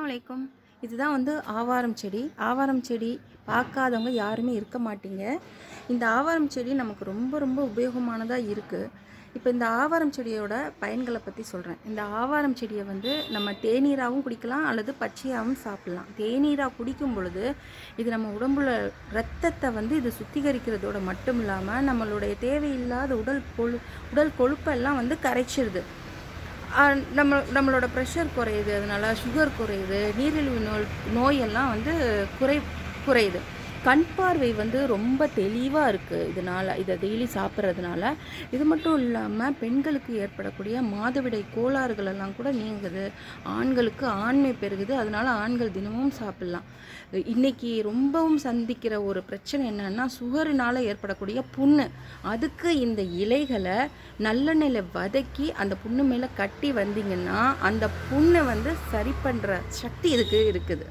அலைக்கும். இதுதான் வந்து ஆவாரம் செடி. ஆவாரம் செடி பார்க்காதவங்க யாருமே இருக்க மாட்டீங்க. இந்த ஆவாரம் செடி நமக்கு ரொம்ப ரொம்ப உபயோகமானதாக இருக்குது. இப்போ இந்த ஆவாரம் செடியோட பயன்களை பற்றி சொல்கிறேன். இந்த ஆவாரம் செடியை வந்து நம்ம தேநீராகவும் குடிக்கலாம் அல்லது பச்சையாகவும் சாப்பிட்லாம். தேநீராக குடிக்கும் பொழுது இது நம்ம உடம்புல இரத்தத்தை வந்து இது சுத்திகரிக்கிறதோட மட்டும் இல்லாமல் நம்மளுடைய தேவையில்லாத உடல் கொழுப்பெல்லாம் வந்து கரைச்சிருது. நம்மளோட ப்ரெஷர் குறையுது, அதனால் சுகர் குறையுது, நீரிழிவு நோயெல்லாம் வந்து குறையுது. கண் பார்வை வந்து ரொம்ப தெளிவாக இருக்குது இதனால், இதை டெய்லி சாப்பிட்றதுனால. இது மட்டும் இல்லாமல் பெண்களுக்கு ஏற்படக்கூடிய மாதவிடை கோளாறுகள் எல்லாம் கூட நீங்குது. ஆண்களுக்கு ஆண்மை பெருகுது, அதனால் ஆண்கள் தினமும் சாப்பிட்லாம். இன்றைக்கி ரொம்பவும் சந்திக்கிற ஒரு பிரச்சனை என்னென்னா சுகரினால் ஏற்படக்கூடிய புண்ணு. அதுக்கு இந்த இலைகளை நல்லெண்ணெயில் வதக்கி அந்த புண்ணு மேலே கட்டி வந்தீங்கன்னா அந்த புண்ணை வந்து சரி பண்ணுற சக்தி இதுக்கு இருக்குது.